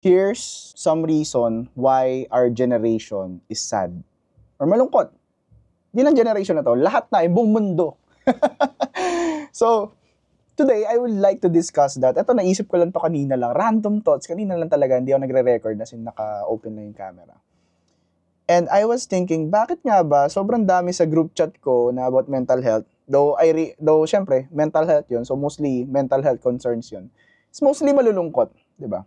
Here's some reason why our generation is sad or malungkot. Di lang generation na to, lahat na, buong mundo. So, today, I would like to discuss that. Ito, naisip ko lang to kanina lang. Random thoughts. Kanina lang talaga, hindi ako nagre-record kasi naka-open na yung camera. And I was thinking, bakit nga ba sobrang dami sa group chat ko na about mental health? Though, syempre, mental health yun. So, mostly, mental health concerns yun. It's mostly malulungkot, di ba?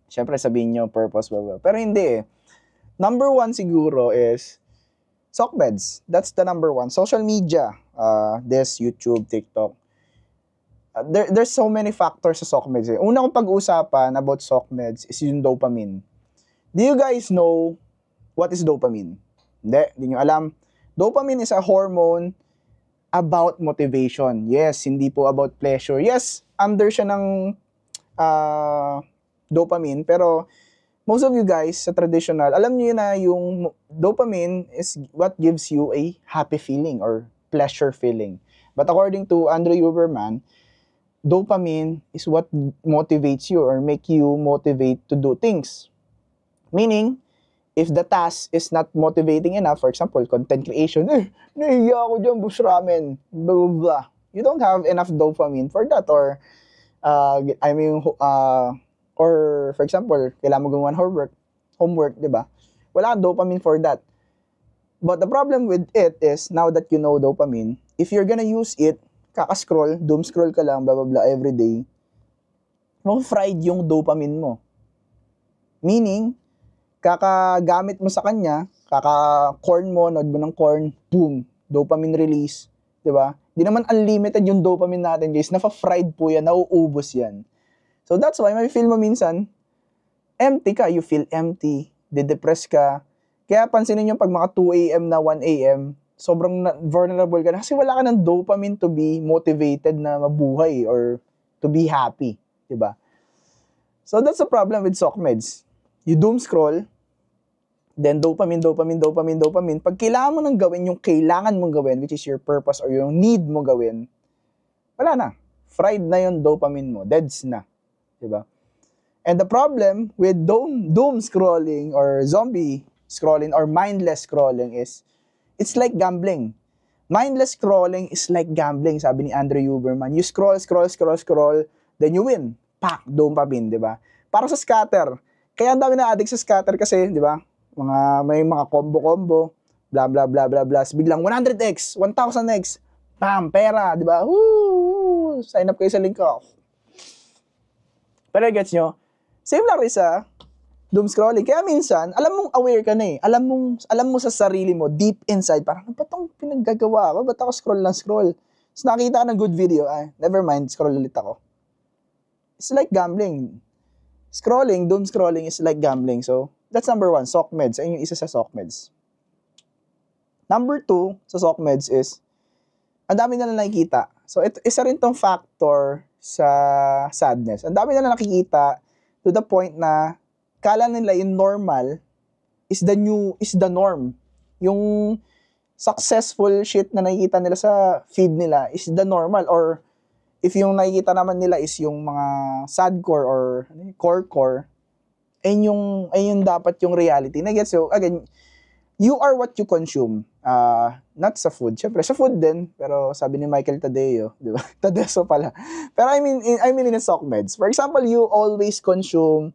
Syempre, sabihin nyo, purpose, blah, blah. Pero hindi eh. Number one siguro is SOCMEDs. That's the number one. Social media. This, YouTube, TikTok. There's so many factors sa SOCMEDs. Una kong pag-uusapan about SOCMEDs is yung dopamine. Do you guys know what is dopamine? Hindi nyo alam. Dopamine is a hormone about motivation. Yes, hindi po about pleasure. Yes, under siya ng dopamine, pero most of you guys sa traditional, alam niyo na yung dopamine is what gives you a happy feeling or pleasure feeling. But according to Andrew Huberman, dopamine is what motivates you or make you motivate to do things. Meaning, if the task is not motivating enough, for example, content creation, nahiya ako dyan, bush ramen, blah, blah, blah. You don't have enough dopamine for that. Or, or for example, kailangan mo gumawa ng homework, di ba? Wala kang dopamine for that. But the problem with it is, now that you know dopamine, if you're gonna use it, kaka-scroll, doom scroll ka lang, blah, blah, blah, every day, fried yung dopamine mo. Meaning, kakagamit mo sa kanya, kaka-corn mo, nod mo ng corn, boom, dopamine release, di ba? Di naman unlimited yung dopamine natin, guys. Nafa-fried po yan, nauubos yan. So that's why may feel mo minsan, empty ka, you feel empty, de-depress ka. Kaya pansinin nyo pag mga 2 a.m. na 1 a.m., sobrang vulnerable ka na kasi wala ka ng dopamine to be motivated na mabuhay or to be happy, di ba? So that's the problem with SOCMEDs. You doom scroll, then dopamine. Pag kailangan mo nang gawin yung kailangan mong gawin, which is your purpose or yung need mo gawin, wala na. Fried na yung dopamine mo. Deads na. Diba? And the problem with doom scrolling or zombie scrolling or mindless scrolling is, it's like gambling. Mindless scrolling is like gambling, sabi ni Andrew Huberman. You scroll, then you win. Pak, dopamine, di ba? Para sa scatter. Kaya ang dami na addict sa scatter kasi, di ba? May mga combo, blah, blah, blah, blah, blah. So, biglang 100x, 1000x, bam, pera, di ba? Woo! Sign up kayo sa link ko. Pero gets nyo, same lang rin sa doom scrolling. Kaya minsan, alam mong aware ka na eh. Alam mo sa sarili mo, deep inside, parang, ba't itong pinaggagawa ko? Ba't ako scroll? So nakita ka ng good video, never mind, scroll ulit ako. It's like gambling. Doom scrolling is like gambling. So, that's number one, SOCMEDs. Ayun yung isa sa SOCMEDs. Number two sa SOCMEDs is, ang dami na nakikita. So, isa rin tong factor sa sadness. Ang dami na nakikita to the point na kala nila yung normal is the norm. Yung successful shit na nakikita nila sa feed nila is the normal, or if yung nakikita naman nila is yung mga sadcore or core, ayun dapat yung reality. Nagets? So, again, you are what you consume. Not sa food. Siyempre, sa food din. Pero sabi ni Michael Tadeo, di ba? Tadeso pala. Pero I mean in SOCMEDs. For example, you always consume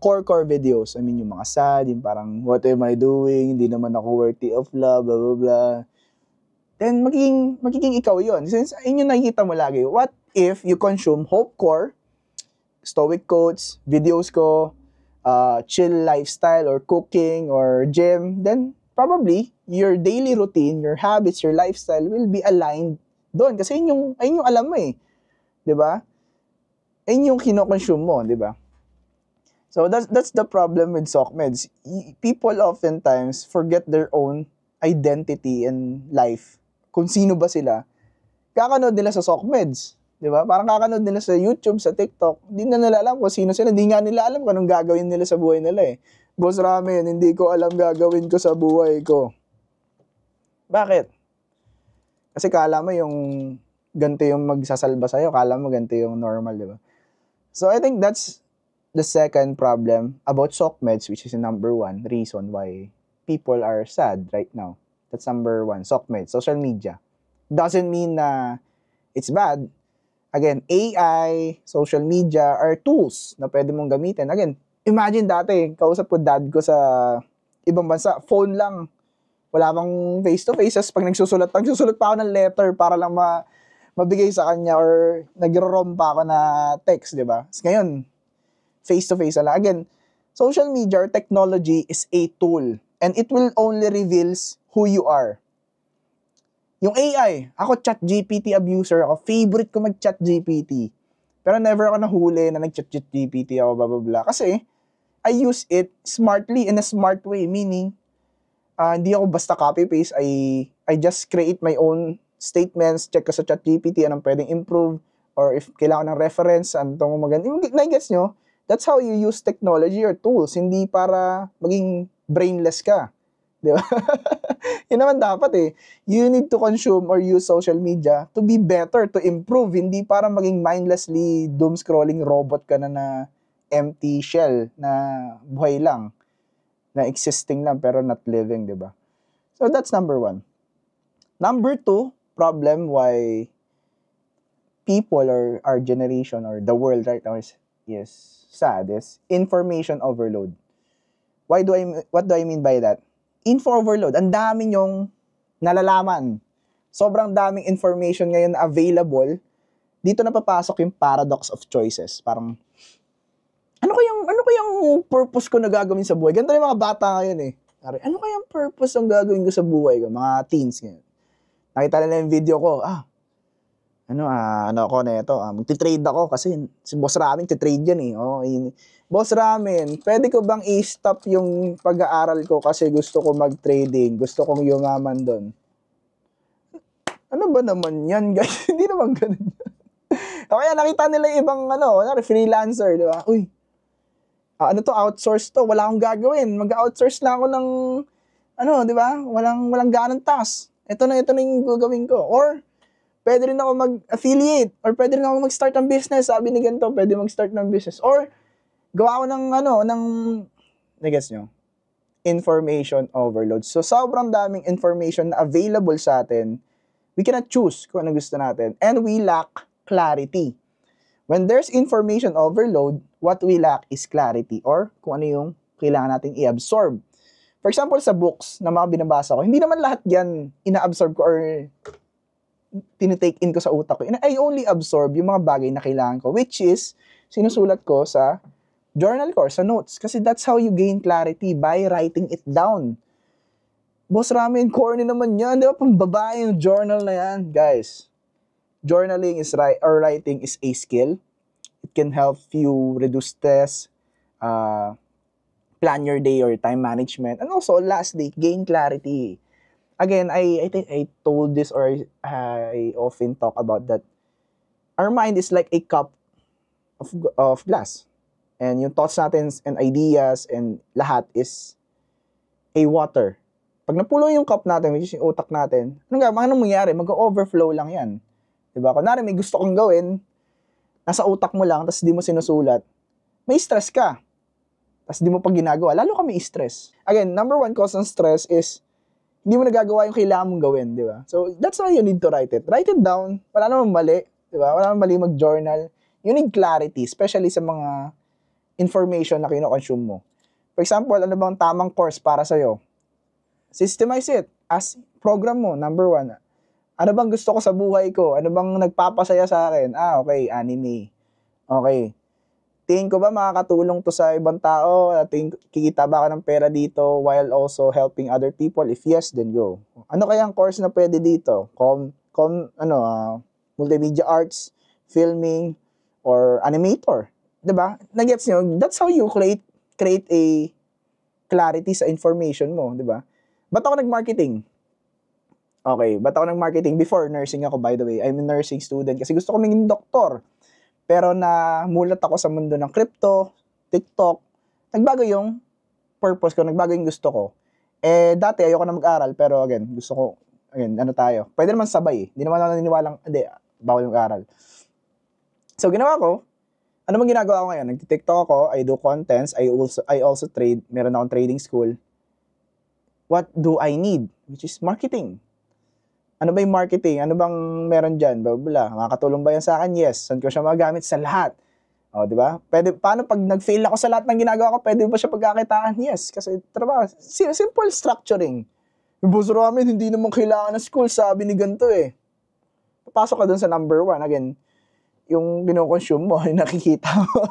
core videos. I mean, yung mga sad, yung parang, what am I doing? Hindi naman ako worthy of love, blah, blah, blah. Then, magiging ikaw yun. Since ayun yung nakikita mo lagi. What if you consume hopecore, stoic quotes, videos ko, chill lifestyle or cooking or gym, then probably your daily routine, your habits, your lifestyle will be aligned doon. Kasi ayun yung alam mo eh. Diba? Ayun yung kino-consume mo, diba? So that's the problem with SOCMEDs. People oftentimes forget their own identity in life. Kung sino ba sila. Kakanood nila sa SOCMEDs. Diba? Parang kakanood nila sa YouTube, sa TikTok. Hindi na nila alam kung sino sila. Hindi nga nila alam kung anong gagawin nila sa buhay nila eh. Boss Ramen, hindi ko alam gagawin ko sa buhay ko. Bakit? Kasi kala mo yung ganito yung magsasalba sa'yo. Kala mo ganito yung normal, diba? So I think that's the second problem about SOCMEDs, which is the number one reason why people are sad right now. That's number one, SOCMEDs, social media. Doesn't mean na it's bad. Again, AI, social media are tools na pwede mong gamitin. Again, imagine dati, kausap ko dad ko sa ibang bansa, phone lang. Wala bang face-to-face. Tapos pag nagsusulat pa ako ng letter para lang mabigay sa kanya or nagro-rom pa ako na text, di ba? So, ngayon, face-to-face na lang. Again, social media or technology is a tool and it will only reveals who you are. Yung AI, ako ChatGPT abuser ako. Favorite ko mag-ChatGPT. Pero never ako nahuli na nag-ChatGPT ako, blah, blah, blah. Kasi, I use it smartly in a smart way. Meaning, hindi ako basta copy-paste. I just create my own statements, check ko sa ChatGPT, anong pwedeng improve, or if kailangan ng reference, ano itong maganda. Na-gets nyo? That's how you use technology or tools. Hindi para maging brainless ka. Di ba? Yun naman dapat eh. You need to consume or use social media to be better, to improve. Hindi para maging mindlessly doom-scrolling robot ka na empty shell na buhay lang. Na existing lang pero not living, di ba? So that's number one. Number two, problem why people or our generation or the world right now is sad is information overload. What do I mean by that? Info overload. Ang dami nyong nalalaman. Sobrang daming information ngayon na available. Dito na papasok yung paradox of choices. Parang, ano kayang purpose ko na gagawin sa buhay? Ganito yung mga bata ngayon eh. Ano kayang purpose ang gagawin ko sa buhay ko? Mga teens ngayon. Nakita nila yung video ko. Ako na ito. Magti-trade ako kasi si Boss Ramen ti-trade yan eh. Boss Ramen, pwede ko bang i-stop yung pag-aaral ko kasi gusto ko mag-trading. Gusto kong yumaman doon. Ano ba naman yan, guys? Hindi naman ganun. Kaya nakita nila yung ibang freelancer, di ba? Uy, outsource to. Wala akong gagawin. Mag-outsource lang ako ng, di ba? Walang ganang task. Ito na yung gagawin ko. Or, pwede rin ako mag-affiliate. Or pwede rin ako mag-start ng business. Sabi ni ganito, pwede mag-start ng business. Or, gawa ko nagets nyo? Information overload. So, sobrang daming information na available sa atin. We cannot choose kung ano gusto natin. And we lack clarity. When there's information overload, what we lack is clarity or kung ano yung kailangan nating i-absorb. For example, sa books na mga binabasa ko, hindi naman lahat yan ina-absorb ko or tinitake in ko sa utak ko. I only absorb yung mga bagay na kailangan ko, which is sinusulat ko sa journal ko or sa notes. Kasi that's how you gain clarity, by writing it down. Boss Ramen, corny naman yan. Di ba? Pang babae yung journal na yan. Guys, journaling or writing is a skill. It can help you reduce stress, plan your day or time management, and also, lastly, gain clarity. Again, I think I told this or I often talk about that. Our mind is like a cup of glass. And yung thoughts natin and ideas and lahat is a water. Pag napulo yung cup natin, which is yung utak natin, anong mangyayari? Mag-overflow lang yan. Diba? Kunwari may gusto kong gawin, nasa utak mo lang, tapos di mo sinusulat, may stress ka. Tapos di mo pa ginagawa, lalo ka may stress. Again, number one cause ng stress is hindi mo nagagawa yung kailangan mong gawin, di ba? So, that's why you need to write it. Write it down. Wala namang mali, di ba? Wala namang mali mag-journal. You need clarity, especially sa mga information na kino-consume mo. For example, ano bang tamang course para sa'yo? Systemize it. As program mo, number one. Ano bang gusto ko sa buhay ko? Ano bang nagpapasaya sa akin? Okay, anime. Okay. Tingin ko ba makakatulong to sa ibang tao? Kikita ba ka ng pera dito while also helping other people? If yes, then go. Ano kayang course na pwede dito? Multimedia arts, filming, or animator. Diba? Nagets nyo? That's how you create a clarity sa information mo. Diba? Ba't ako nag-marketing? Okay, ba't ako nag-marketing? Before, nursing ako, by the way. I'm a nursing student kasi gusto ko maging doktor. Pero namulat ako sa mundo ng crypto, TikTok. Nagbago yung purpose ko, nagbago yung gusto ko. Dati ayoko na mag-aral, pero again, gusto ko, tayo. Pwede naman sabay. Hindi naman ako naniniwalang, bawal yung aral. So, ginawa ko, Ano bang ginagawa ko ngayon? Nag-TikTok ako, I do contents, I also trade, meron akong trading school. What do I need? Which is marketing. Ano ba yung marketing? Ano bang meron dyan? Bla, makakatulong ba yan sa akin? Yes. Saan ko siya magagamit? Sa lahat. O, di ba? Pwede, paano pag nag-fail ako sa lahat ng ginagawa ko, pwede ba siya pagkakitaan? Yes. Kasi, trabaho. Simple structuring. Yung boss ramen, hindi naman kailangan ng school, sabi ni ganito eh. Papasok ka dun sa number 1. Again, yung kinoconsume mo, yung nakikita mo.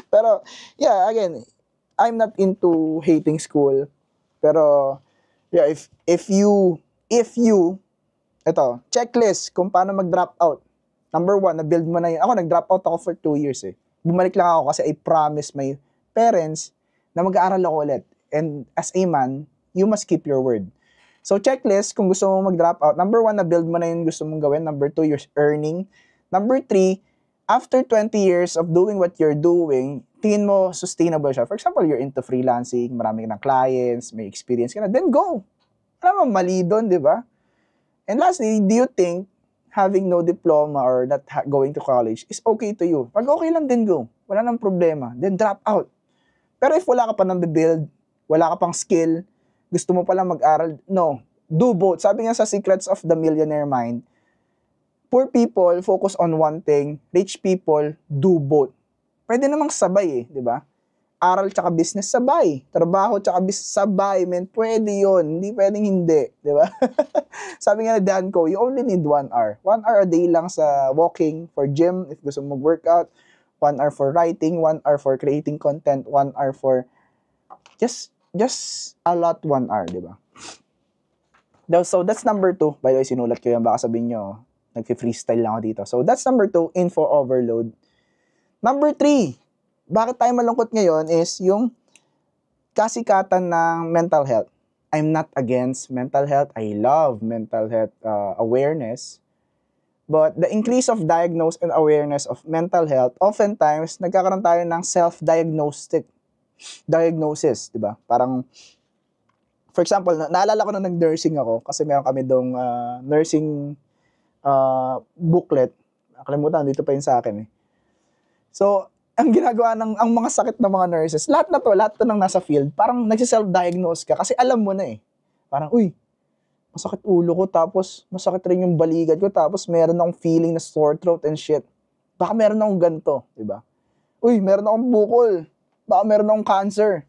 Pero, yeah, again, I'm not into hating school. Pero, yeah, if you, ito, checklist kung paano mag-drop out. Number 1, na-build mo na yun. Ako, nag-drop out ako for 2 years eh. Bumalik lang ako kasi I promised my parents na mag-aaral ako ulit. And as a man, you must keep your word. So, checklist, kung gusto mo mag-drop out, number 1, na-build mo na yung gusto mong gawin. Number 2, you're earning. Number 3, after 20 years of doing what you're doing, tingin mo sustainable siya. For example, you're into freelancing, marami ka ng clients, may experience ka na, then go. Wala mang mali doon, di ba? And lastly, do you think having no diploma or not going to college is okay to you? Pag okay lang, then go. Wala nang problema. Then drop out. Pero if wala ka pa nang build, wala ka pang skill, gusto mo palang mag-aral, no. Do both. Sabi nga sa Secrets of the Millionaire Mind, poor people focus on one thing, rich people do both. Pwede namang sabay eh, di ba? Aral tsaka business sabay. Trabaho tsaka business sabay, man. Pwede yun. Hindi pwedeng hindi, di ba? Sabi nga na Danco, you only need 1 hour. 1 hour a day lang sa walking, for gym, if gusto mo mag-workout, 1 hour for writing, 1 hour for creating content, 1 hour for just a lot 1 hour, di ba? So, that's number 2. By the way, sinulat ko yan. Baka sabihin nyo, nag-freestyle lang ako dito. So, that's number 2, info overload. Number 3, bakit tayo malungkot ngayon is yung kasikatan ng mental health. I'm not against mental health. I love mental health awareness. But the increase of diagnosis and awareness of mental health, oftentimes, nagkakaroon tayo ng diagnosis, di ba? Parang, for example, naalala ko na nag-nursing ako kasi meron kami dong nursing booklet. Nakalimutan, dito pa yun sa akin eh. So, ang ginagawa ang mga sakit ng mga nurses, lahat to nang nasa field, parang nagsiself-diagnose ka kasi alam mo na eh. Parang, uy, masakit ulo ko, tapos masakit rin yung balikat ko, tapos meron akong feeling na sore throat and shit. Baka meron akong ganito, di ba? Uy, meron akong bukol. Baka meron akong cancer.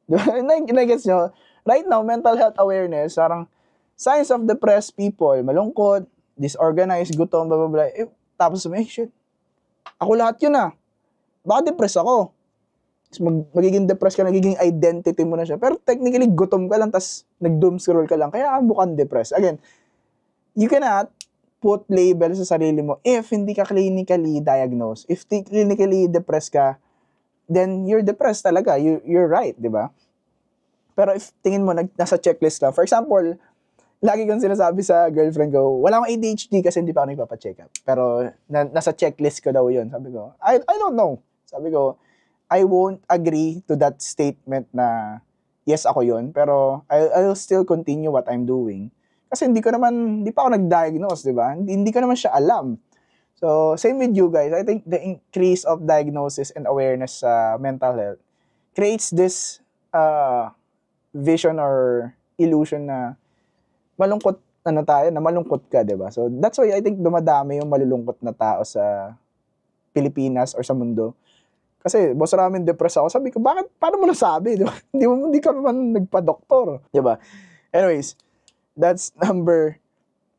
Di ba? Nag-gets nyo? Right now, mental health awareness, parang signs of depressed people, malungkot, disorganized, gutom, blah, blah, blah. Tapos sabi, shit, ako lahat yun ah. Baka depressed ako. Magiging depressed ka, nagiging identity mo na siya. Pero technically, gutom ka lang, tas nag-doom scroll ka lang. Kaya ka mukhang depressed. Again, you cannot put label sa sarili mo if hindi ka clinically diagnosed. If clinically depressed ka, then you're depressed talaga. You're right, di ba? Pero if tingin mo, nasa checklist lang. For example, lagi kong sinasabi sa girlfriend ko, wala akong ADHD kasi hindi pa ako nagpapacheck up. Pero nasa checklist ko daw yun. Sabi ko, I don't know. Sabi ko, I won't agree to that statement na yes, ako yun. Pero I'll still continue what I'm doing. Kasi hindi pa ako nag-diagnose, di ba? Hindi ko naman siya alam. So, same with you guys. I think the increase of diagnosis and awareness sa mental health creates this vision or illusion na malungkot na malungkot ka, 'di ba? So that's why I think dumadami yung malulungkot na tao sa Pilipinas or sa mundo. Kasi boss ramen depressed ako. Sabi ko, bakit? Paano mo nasabi? Di ba? Hindi ka naman nagpa-doktor, 'di ba? Anyways, that's number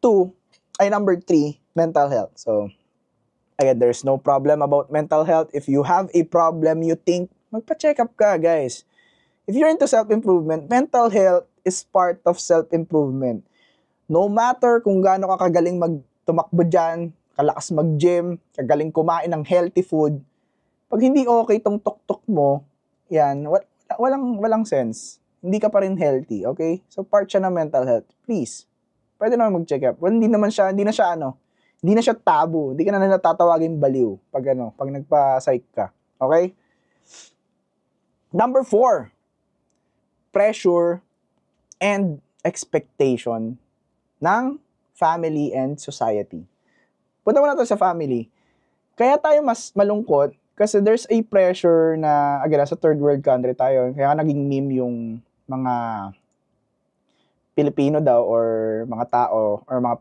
3, mental health. So again, there's no problem about mental health. If you have a problem, you think, magpa-check up ka, guys. If you're into self-improvement, mental health is part of self-improvement. No matter kung gaano ka kagaling tumakbo dyan, kalakas mag-gym, kagaling kumain ng healthy food, pag hindi okay tong tuktok mo, yan, walang sense. Hindi ka pa rin healthy, okay? So part siya ng mental health. Please, pwede naman mag-check up. Well, hindi na siya tabu. Hindi ka na natatawagin baliw pag nagpa-psych ka. Okay? Number 4, pressure and expectation ng family and society. Punta muna to sa family. Kaya tayo mas malungkot kasi there's a pressure na, again, sa third world country tayo, kaya naging meme yung mga Pilipino daw or mga tao or mga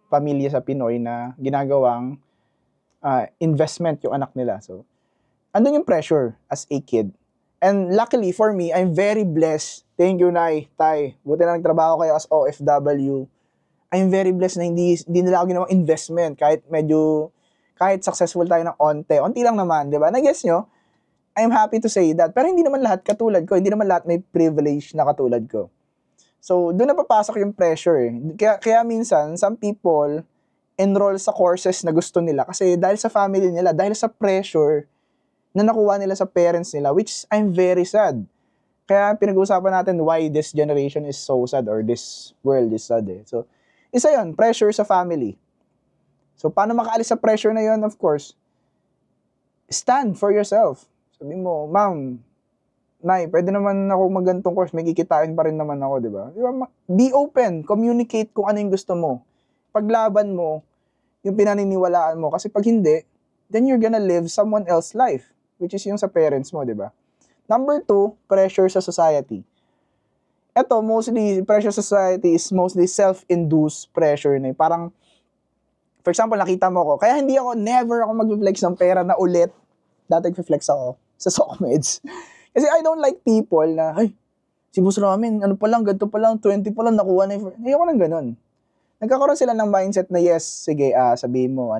pamilya sa Pinoy na ginagawang investment yung anak nila. So, andun yung pressure as a kid. And luckily for me, I'm very blessed. Thank you, Nay, Tay. Buti na nagtrabaho kayo as OFW. I'm very blessed na hindi nila ako ginawang investment kahit successful tayo ng onti lang naman, di ba? Na-guess nyo, I'm happy to say that. Pero hindi naman lahat katulad ko. Hindi naman lahat may privilege na katulad ko. So, doon na papasok yung pressure eh. Kaya minsan, some people enroll sa courses na gusto nila kasi dahil sa family nila, dahil sa pressure na nakuha nila sa parents nila, which I'm very sad. Kaya pinag-uusapan natin why this generation is so sad or this world is sad eh. So, isa yun, pressure sa family. So, paano makaalis sa pressure na yun? Of course, stand for yourself. Sabi mo, Ma'am, Nay, pwede naman ako magantong course, may kikitain pa rin naman ako, di ba? Be open, communicate kung ano yung gusto mo. Paglaban mo, yung pinaniniwalaan mo. Kasi pag hindi, then you're gonna live someone else's life, which is yung sa parents mo, di ba? Number 2, pressure sa society. Ito, mostly, pressure sa society is mostly self-induced pressure na parang, for example, nakita mo ako, kaya never ako mag-flex ng pera na ulit. Dati nag-flex ako sa SOCMEDs. Kasi I don't like people na, ay, si boss namin, ganito pa lang, 20 pa lang, nakuha na yung... Ayoko nang ganun. Nagkakaroon sila ng mindset na, yes, sige, sabihin mo,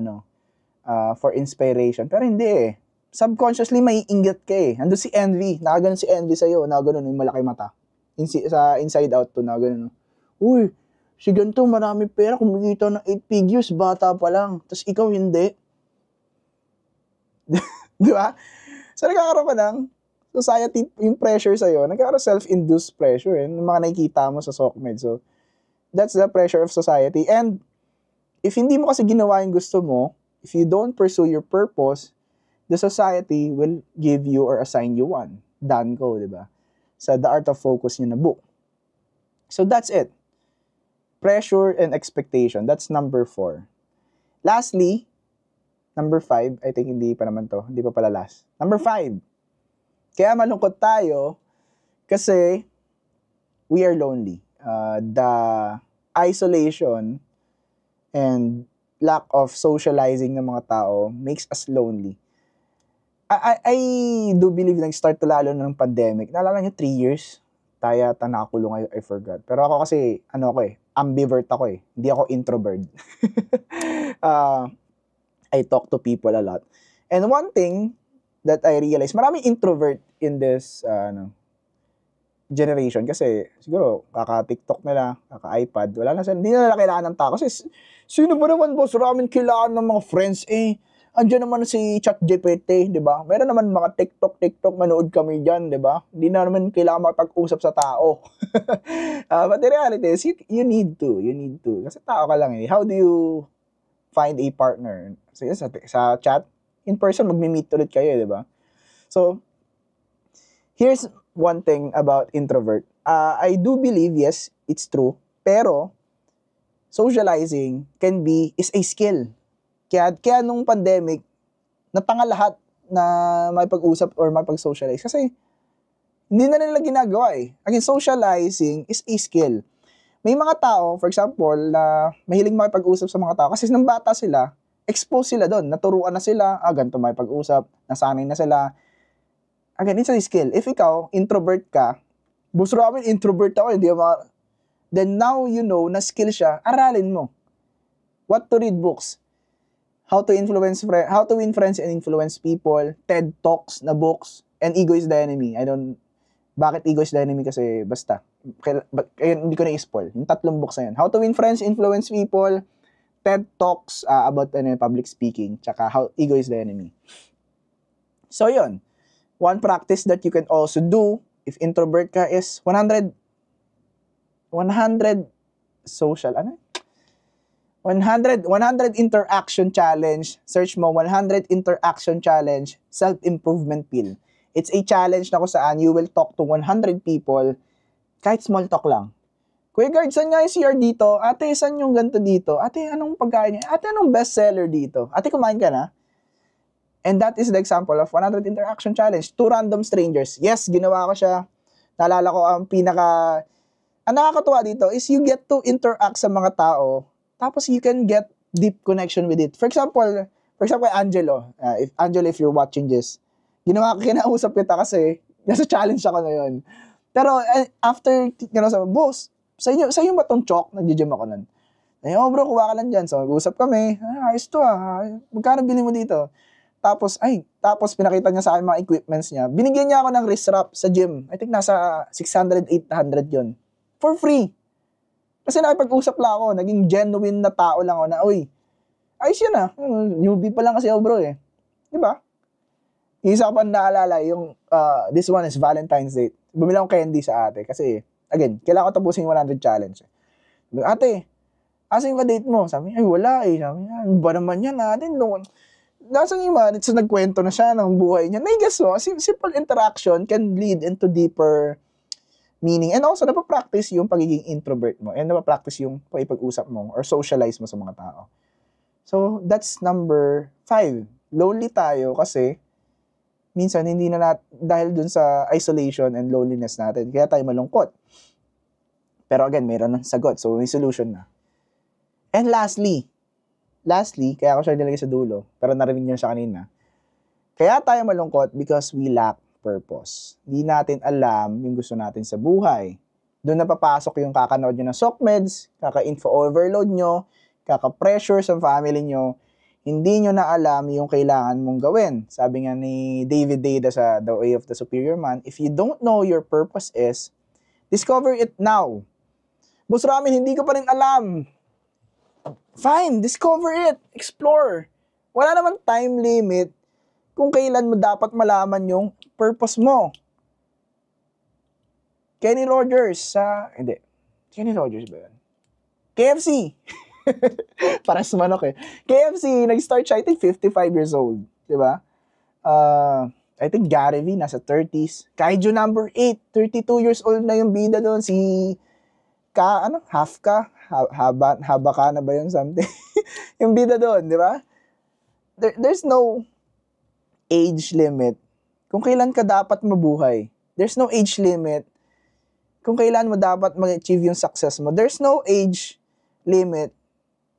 for inspiration. Pero hindi eh. Subconsciously, may inggit ka eh. Ando si Envy, nakaganon si Envy sa'yo, nakaganon yung malaki mata. Sa Inside Out to, nakaganon. Uy, si ganito, marami pera, kumikita ng 8 figures, bata pa lang. Tapos ikaw hindi. Di ba? So, nagkakaroon ka ng society, yung pressure sa'yo, nagkakaroon self-induced pressure, yung mga nakikita mo sa SOCMED. So, that's the pressure of society. And, if hindi mo kasi ginawa yung gusto mo, if you don't pursue your purpose, the society will give you or assign you one. Done ko, di ba? Sa The Art of Focus yun na book. So, that's it. Pressure and expectation. That's number 4. Lastly, number 5, I think hindi pa naman to. Hindi pa pala last. Number 5. Kaya malungkot tayo kasi we are lonely. The isolation and lack of socializing ng mga tao makes us lonely. I do believe nag-start to lalo ng pandemic. Naalala niyo 3 years? Tayo nakakulong, I forgot. Pero ako kasi, ambivert ako eh. Hindi ako introvert. I talk to people a lot. And one thing that I realized, maraming introvert in this generation kasi siguro kaka-TikTok nila, kaka-iPad, wala na sila, hindi na nila kailangan ng tao. Kasi sino ba naman boss, ramen kailangan ng mga friends eh. Andiyan naman si ChatGPT, di ba? Meron naman mga TikTok, manood kami dyan, di ba? Hindi na naman kailangan makapag-usap sa tao. But the reality is, you need to. Kasi tao ka lang eh. How do you find a partner? So, sa chat, in person, magmi-meet ulit kayo, di ba? So, here's one thing about introvert. I do believe, yes, it's true. Pero, socializing is a skill. Kaya nung pandemic, natanga lahat na makipag-usap or makipag-socialize. Kasi, hindi na nila ginagawa eh. Again, socializing is a skill. May mga tao, for example, na mahilig makipag-usap sa mga tao kasi nang bata sila, exposed sila doon. Naturuan na sila, ganito makipag-usap, nasanay na sila. Again, it's a skill. If ikaw, introvert ka, gusto namin introvert ako, then now you know na skill siya, aralin mo. What to read books. How to win friends and influence people, TED Talks na books, and Ego is the Enemy. Bakit Ego is the Enemy? Kasi basta. Hindi ko na-spoil. Yung 3 books na yun. How to win friends, influence people, TED Talks about public speaking, tsaka How Ego is the Enemy. So yun. One practice that you can also do if introvert ka is 100 social, 100 interaction challenge. Search mo 100 interaction challenge self-improvement pill. It's a challenge na kung saan you will talk to 100 people kahit small talk lang. Kuya Guard, saan nga yung CR dito? Ate, saan yung ganito dito? Ate, anong pagkain niya? Ate, anong bestseller dito? Ate, kumain ka na? And that is the example of 100 interaction challenge. 2 random strangers. Yes, ginawa ko siya. Naalala ko ang nakakatuwa dito is you get to interact sa mga tao, tapos you can get deep connection with it. For example, Angelo. If you're watching this, kinausap kita kasi nasa challenge ako ngayon. Pero after, sabi, boss, sa inyo ba tong chalk? Nag-gym ako nun. Bro, kuha ka lang dyan. So, mag-usap kami. Ayos to magkano bili mo dito? Tapos pinakita niya sa akin mga equipments niya. Binigyan niya ako ng wrist wrap sa gym. I think nasa 600, 800 yun. For free. Kasi nakipag-usap lang ako. Naging genuine na tao lang ako na, ayos yun newbie pa lang kasi ako, bro Diba? Isa ko pa naalala, yung, this one is Valentine's Day. Bumili akong candy sa ate. Kasi, again, kailangan ko tapusin yung 100 challenge. Ate, asan yung date mo? Sabi niya, wala Sabi niya, ano ba naman yan natin? Nasaan yung so nagkwento na siya ng buhay niya. I guess simple interaction can lead into deeper meaning. And also, napapractice yung pagiging introvert mo. And napapractice yung pag-usap mo or socialize mo sa mga tao. So, that's number 5. Lonely tayo kasi minsan hindi na dahil dun sa isolation and loneliness natin. Kaya tayo malungkot. Pero again, mayroon ng sagot. So, may solution na. And lastly, kaya ako siya nilagay sa dulo, pero narinig niyo siya kanina. Kaya tayo malungkot because we lack purpose. Hindi natin alam yung gusto natin sa buhay. Doon na papasok yung kakanood nyo ng SOCMEDS, kaka-info overload nyo, kaka-pressure sa family nyo, hindi nyo na alam yung kailangan mong gawin. Sabi nga ni David Deida sa The Way of the Superior Man, if you don't know your purpose is, discover it now. Boss Ramin, hindi ko pa rin alam. Fine, discover it. Explore. Wala naman time limit kung kailan mo dapat malaman yung purpose mo. Kenny Rogers hindi. Kenny Rogers ba yun? KFC. Para sa manok KFC, nag-start siya, I think 55 years old. Diba? I think Gary Vee, nasa 30s. Kaiju number 8, 32 years old na yung bida doon. Si haba ka na ba yun, something? Yung bida doon, di ba? There's no age limit kung kailan ka dapat mabuhay. There's no age limit kung kailan mo dapat mag-achieve yung success mo. There's no age limit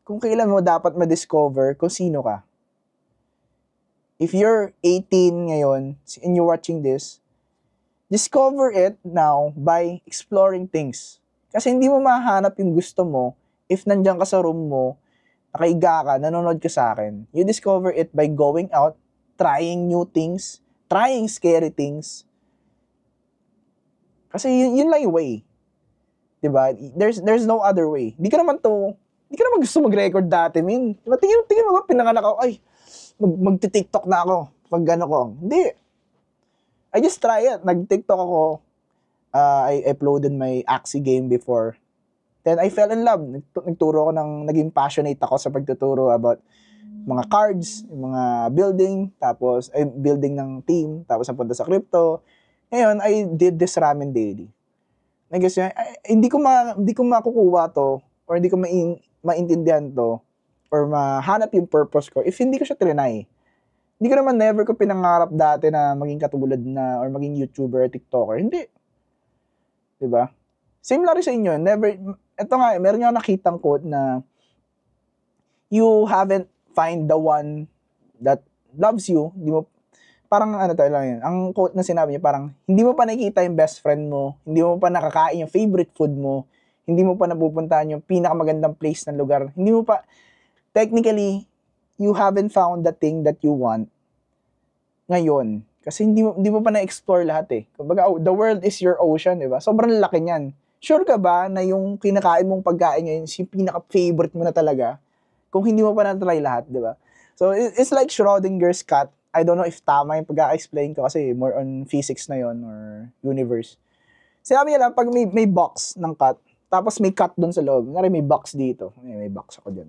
kung kailan mo dapat ma-discover kung sino ka. If you're 18 ngayon and you're watching this, discover it now by exploring things. Kasi hindi mo mahanap yung gusto mo if nandiyan ka sa room mo, nakaiga ka, nanonood ka sa akin. You discover it by going out, trying new things, trying scary things. Kasi yun lang yung way. Diba? There's no other way. Di ka naman gusto mag-record dati, min. Diba? Tingin mo ba, pinanganak ako, magti-TikTok na ako pag gano'n ko. Hindi. I just try it. Nag-TikTok ako. I uploaded my Axie game before. Then I fell in love. Nagturo ako naging passionate ako sa pagtuturo about mga cards, mga building, tapos building ng team, tapos napunta sa crypto. Ngayon, I did this ramen daily. Guess hindi ko makukuha to or hindi ko maintindihan to or mahanap yung purpose ko if hindi ko siya trinay. Hindi ko naman never ko pinangarap dati na maging katulad na or maging YouTuber or TikToker. Hindi. Diba? Same lang rin sa inyo. Ito nga, meron nyo nakitang quote na you haven't find the one that loves you. Hindi mo, parang tayo lang yun. Ang quote na sinabi niya, parang hindi mo pa nakikita yung best friend mo, hindi mo pa nakakain yung favorite food mo, hindi mo pa napupuntahan yung pinakamagandang place ng lugar, hindi mo pa, technically, you haven't found the thing that you want ngayon. Kasi hindi mo pa na-explore lahat Kumbaga, the world is your ocean, di ba? Sobrang laki niyan. Sure ka ba na yung kinakain mong pagkain ngayon is yung pinaka-favorite mo na talaga? Kung hindi mo pa na-try lahat, di ba? So, it's like Schrodinger's cat. I don't know if tama yung pag-explain ko kasi more on physics na yon or universe. Sinabi niya lang, pag may box ng cat, tapos may cat dun sa loob. May box dito. May box ako dyan.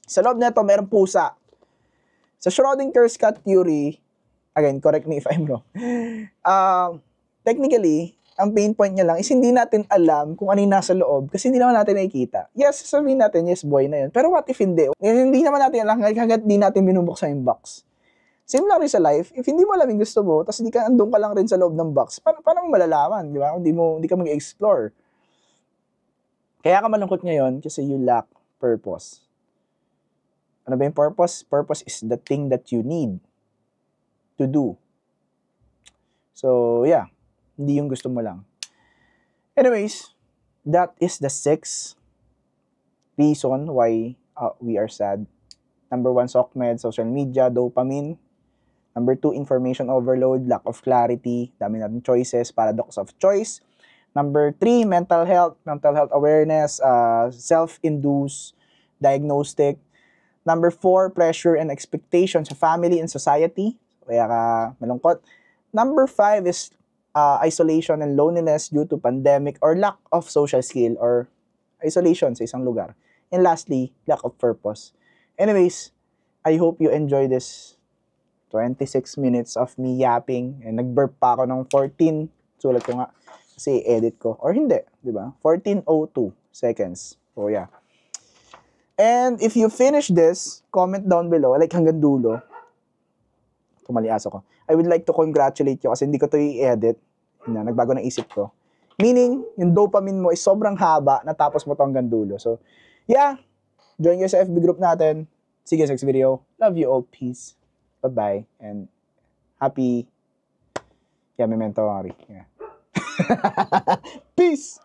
Sa loob na ito, mayroong pusa. Sa Schrodinger's cat theory, again, correct me if I'm wrong. Technically, ang pain point niya lang is hindi natin alam kung ano yung nasa loob kasi hindi naman natin nakikita. Yes, sabihin natin, yes, boy na yun. Pero what if hindi? Hindi naman natin alam hanggat hindi natin binubuksan yung box. Same lang rin sa life. If hindi mo alam yung gusto mo, tapos hindi ka, andun ka lang rin sa loob ng box, paano mo malalaman, di ba? Hindi ka mag-explore. Kaya ka malungkot ngayon kasi you lack purpose. Ano ba yung purpose? Purpose is the thing that you need to do. So, yeah. Hindi yung gusto mo lang. Anyways, that is the 6th reason why we are sad. Number 1, SOCMED, social media, dopamine. Number 2, information overload, lack of clarity, dami natin choices, paradox of choice. Number 3, mental health awareness, self-induced, diagnostic. Number 4, pressure and expectation sa family and society. Kaya ka malungkot. Number 5 is isolation and loneliness due to pandemic or lack of social skill or isolation sa isang lugar. And lastly, lack of purpose. Anyways, I hope you enjoy this 26 minutes of me yapping. And nag-burp pa ako ng 14. Sulat ko nga. Kasi edit ko. Or hindi, di ba? 14:02 seconds. So, yeah. And if you finish this, comment down below, like hanggang dulo. Tumalias ako. I would like to congratulate you kasi hindi ko to i-edit. Nagbago ng isip ko. Meaning, yung dopamine mo is sobrang haba natapos mo to hanggang dulo. So, yeah. Join kayo sa FB group natin. See you next video. Love you all. Peace. Bye-bye. And happy... Yeah, memento mori. Yeah. Peace!